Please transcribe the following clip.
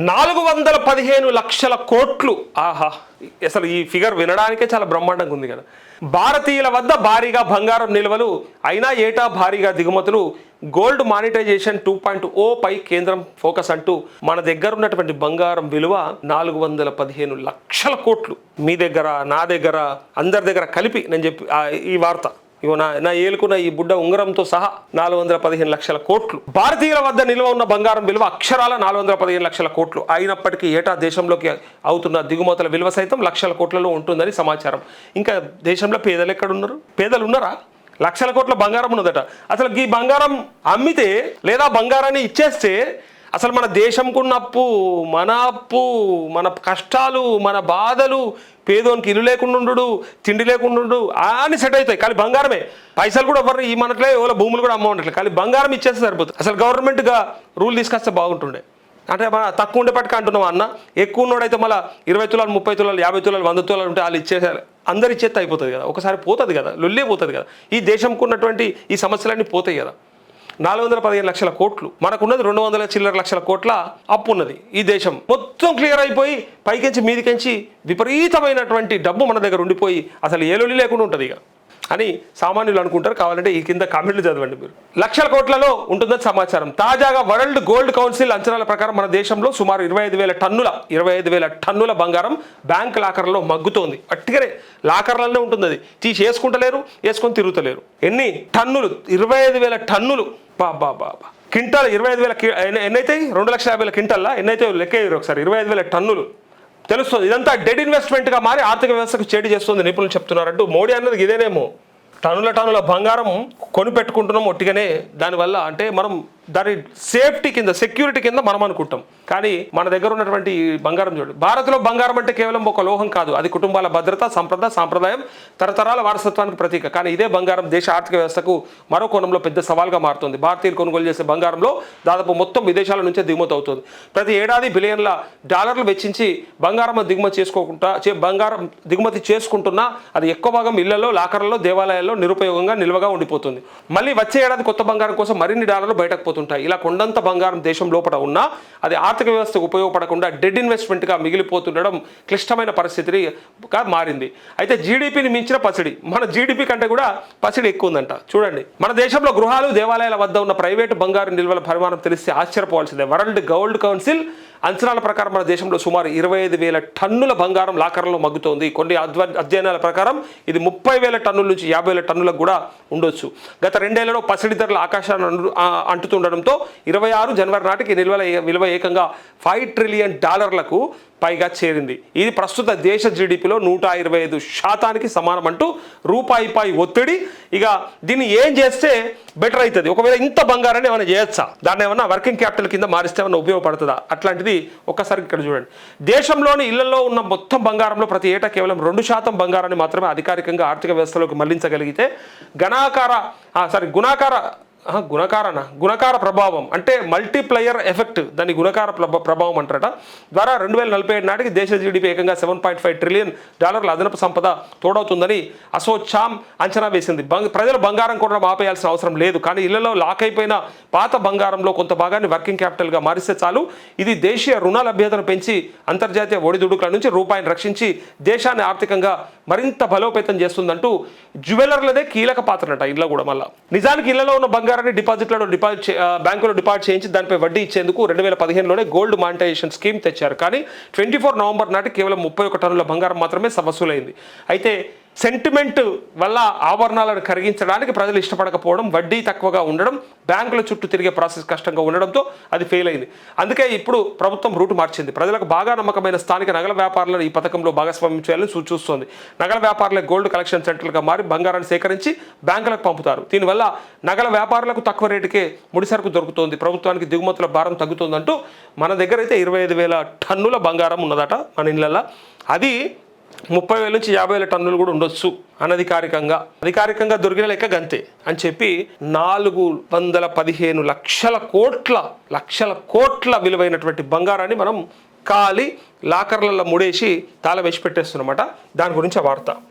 415 లక్షల కోట్లు. ఆహా, అసలు ఈ ఫిగర్ వినడానికే చాలా బ్రహ్మాండంగా ఉంది కదా. భారతీయుల వద్ద భారీగా బంగారం నిల్వలు, అయినా ఏటా భారీగా దిగుమతులు, గోల్డ్ మానిటైజేషన్ 2.0 పై కేంద్రం ఫోకస్ అంటూ మన దగ్గర ఉన్నటువంటి బంగారం విలువ 415 లక్షల కోట్లు. మీ దగ్గర, నా దగ్గర, అందరి దగ్గర కలిపి నేను చెప్పి ఈ వార్త ఇగో నా ఏలుకున్న ఈ బుడ్డ ఉంగరంతో సహా 415 లక్షల కోట్లు. భారతీయుల వద్ద నిల్వ ఉన్న బంగారం విలువ అక్షరాల 415 లక్షల కోట్లు. అయినప్పటికీ ఏటా దేశంలోకి అవుతున్న దిగుమతుల విలువ సైతం లక్షల కోట్లలో ఉంటుందని సమాచారం. ఇంకా దేశంలో పేదలు ఎక్కడున్నారు? పేదలు ఉన్నారా? లక్షల కోట్ల బంగారం ఉన్నదట. అసలు ఈ బంగారం అమ్మితే లేదా బంగారాన్ని ఇచ్చేస్తే అసలు మన దేశంకున్న అప్పు, మన కష్టాలు, మన బాధలు, పేదోనికి ఇల్లు లేకుండా, తిండి లేకుండా అన్ని సెట్ అవుతాయి. కానీ బంగారమే. పైసలు కూడా ఎవరు ఈ మనట్లే, ఎవరో భూములు కూడా అమ్మట్లేదు. కానీ బంగారం ఇచ్చేస్తే సరిపోతుంది. అసలు గవర్నమెంట్గా రూల్ తీసుకొస్తే బాగుంటుండే. అంటే మన తక్కువ ఉండేపటికి అంటున్నాం అన్న, ఎక్కువ ఉన్నోడైతే మళ్ళీ 20 తులాలు, 30 తులాలు, 50 తులాలు, 100 తులాలు ఉంటే వాళ్ళు ఇచ్చేసారు. అందరు ఇచ్చేస్తే అయిపోతుంది కదా. ఒకసారి పోతుంది కదా, లొల్లే పోతుంది కదా. ఈ దేశంకు ఉన్నటువంటి ఈ సమస్యలన్నీ పోతాయి కదా. 415 లక్షల కోట్లు, మనకున్నది 200 చిల్లర లక్షల కోట్ల అప్పు ఉన్నది. ఈ దేశం మొత్తం క్లియర్ అయిపోయి పైకెంచి మీదికెంచి విపరీతమైనటువంటి డబ్బు మన దగ్గర ఉండిపోయి అసలు ఏ లొల్లి లేకుండా ఉంటుంది ఇక అని సామాన్యులు అనుకుంటారు. కావాలంటే ఈ కింద కామెంట్లు చదవండి మీరు. లక్షల కోట్లలో ఉంటుందని సమాచారం. తాజాగా వరల్డ్ గోల్డ్ కౌన్సిల్ అంచనాల ప్రకారం మన దేశంలో సుమారు 25,000 టన్నుల బంగారం బ్యాంక్ లాకర్లలో మగ్గుతోంది. అట్టిగానే లాకర్లనే ఉంటుంది. అది తీసి వేసుకుంటలేరు, వేసుకొని తిరుగుతలేరు. ఎన్ని టన్నులు? 25,000 టన్నులు. బాబా క్వింటాల్ 25,000 ఎన్నైతే 2,50,000 క్వింటల్లా ఎన్నైతే లెక్క ఒకసారి 25,000 టన్నులు. తెలుస్తుంది. ఇదంతా డెడ్ ఇన్వెస్ట్మెంట్గా మారి ఆర్థిక వ్యవస్థకు చేటు చేస్తుంది నిపుణులు చెప్తున్నారంటూ. మోడీ అన్నది ఇదేనేమో, టన్నుల బంగారం కొని పెట్టుకుంటున్నాం ఒట్టిగానే. దానివల్ల అంటే మనం దాని సేఫ్టీ కింద, సెక్యూరిటీ కింద మనం అనుకుంటాం. కానీ మన దగ్గర ఉన్నటువంటి బంగారం చూడండి. భారత్లో బంగారం అంటే కేవలం ఒక లోహం కాదు, అది కుటుంబాల భద్రత, సాంప్రదాయం, తరతరాల వారసత్వానికి ప్రతీక. కానీ ఇదే బంగారం దేశ ఆర్థిక వ్యవస్థకు మరో కోణంలో పెద్ద సవాల్గా మారుతుంది. భారతీయులు కొనుగోలు చేసే బంగారంలో దాదాపు మొత్తం విదేశాల నుంచే దిగుమతి అవుతుంది. ప్రతి ఏడాది బిలియన్ల డాలర్లు వెచ్చించి బంగారం దిగుమతి చేసుకుంటున్నా అది ఎక్కువ భాగం ఇళ్లలో, లాకర్లలో, దేవాలయాల్లో నిరుపయోగంగా నిల్వగా ఉండిపోతుంది. మళ్ళీ వచ్చే ఏడాది కొత్త బంగారం కోసం మరిన్ని డాలర్లు బయటకు పోతుంటాయి. ఇలా కొండంత బంగారం దేశం లోపల ఉన్నా అది ఆర్థిక వ్యవస్థకు ఉపయోగపడకుండా డెడ్ ఇన్వెస్ట్మెంట్గా మిగిలిపోతుండడం క్లిష్టమైన పరిస్థితిగా మారింది. అయితే జీడిపిని మించిన పసిడి, మన జీడిపి కంటే కూడా పసిడి ఎక్కువ ఉందంట. చూడండి, మన దేశంలో గృహాలు, దేవాలయాల వద్ద ఉన్న ప్రైవేటు బంగారు నిల్వల పరిమాణం తెలిస్తే ఆశ్చర్యపోవాల్సిందే. వరల్డ్ గోల్డ్ కౌన్సిల్ అంచనాల ప్రకారం మన దేశంలో సుమారు 25,000 టన్నుల బంగారం లాకర్లలో మగ్గుతోంది. కొన్ని అధ్యయనాల ప్రకారం ఇది 30,000 టన్నుల నుంచి 50,000 టన్నులకు కూడా ఉండొచ్చు. గత 2 ఏళ్లలో పసిడి ధరలు ఆకాశాన్ని అంటుతుండడంతో 26 జనవరి నాటికి విలువ ఏకంగా $5 ట్రిలియన్ పైగా చేరింది. ఇది ప్రస్తుత దేశ జీడిపిలో 125% సమానం అంటూ రూపాయిపై ఒత్తిడి. ఇక దీన్ని ఏం చేస్తే బెటర్ అవుతుంది? ఒకవేళ ఇంత బంగారాన్ని ఏమైనా చేయొచ్చా? దాన్ని ఏమన్నా వర్కింగ్ క్యాపిటల్ కింద మారిస్తే ఏమన్నా ఉపయోగపడుతుందా? అట్లాంటిది ఒక్కసారి ఇక్కడ చూడండి. దేశంలోని ఇళ్లలో ఉన్న మొత్తం బంగారంలో ప్రతి ఏటా కేవలం 2% బంగారాన్ని మాత్రమే అధికారికంగా ఆర్థిక వ్యవస్థలోకి మళ్లించగలిగితే గుణకార ప్రభావం అంటే మల్టీప్లయర్ ఎఫెక్ట్, దాని గుణకార ప్రభావం అంటారట, ద్వారా 2047 నాటికి దేశ జీడిపి ఏకంగా $7.5 ట్రిలియన్ అదనపు సంపద తోడవుతుందని అసోచామ్ అంచనా వేసింది. ప్రజలు బంగారం కొనడం ఆపేయాల్సిన అవసరం లేదు, కానీ ఇళ్లలో లాక్ అయిపోయిన పాత బంగారంలో కొంత భాగాన్ని వర్కింగ్ క్యాపిటల్గా మారిస్తే చాలు. ఇది దేశీయ రుణ లభ్యతను పెంచి అంతర్జాతీయ ఒడిదుడుకుల నుంచి రూపాయిని రక్షించి దేశాన్ని ఆర్థికంగా మరింత బలోపేతం చేస్తుందంటూ జ్యువెలర్లదే కీలక పాత్రనట. ఇళ్ళ కూడా మళ్ళీ నిజానికి ఇళ్లలో ఉన్న బంగారాన్ని బ్యాంకులో డిపాజిట్ చేయించి దానిపై వడ్డీ ఇచ్చేందుకు 2015లోనే గోల్డ్ మానిటైజేషన్ స్కీమ్ తెచ్చారు. కానీ 24 నవంబర్ నాటి కేవలం 31 టన్నుల బంగారం మాత్రమే వసూలైంది. అయితే సెంటిమెంట్ వల్ల ఆభరణాలను కరిగించడానికి ప్రజలు ఇష్టపడకపోవడం, వడ్డీ తక్కువగా ఉండడం, బ్యాంకుల చుట్టూ తిరిగే ప్రాసెస్ కష్టంగా ఉండడంతో అది ఫెయిల్ అయింది. అందుకే ఇప్పుడు ప్రభుత్వం రూటు మార్చింది. ప్రజలకు బాగా నమ్మకమైన స్థానిక నగల వ్యాపారులను ఈ పథకంలో భాగస్వామ్యం చేయాలని చూస్తోంది. నగల వ్యాపారులకు గోల్డ్ కలెక్షన్ సెంటర్లుగా మారి బంగారాన్ని సేకరించి బ్యాంకులకు పంపుతారు. దీనివల్ల నగల వ్యాపారులకు తక్కువ రేటుకే ముడిసరుకు దొరుకుతోంది, ప్రభుత్వానికి దిగుమతుల భారం తగ్గుతుందంటూ మన దగ్గర అయితే 25,000 టన్నుల బంగారం ఉన్నదట మన ఇళ్ళల్లో. అది 30,000 నుంచి 50,000 టన్నులు కూడా ఉండొచ్చు అధికారికంగా దొరికిన లెక్క గంతే అని చెప్పి 415 లక్షల కోట్ల విలువైనటువంటి బంగారాన్ని మనం ఖాళీ లాకర్లలో ముడేసి తాళం వేసి పెట్టేస్తున్నమాట. దాని గురించి ఆ వార్త.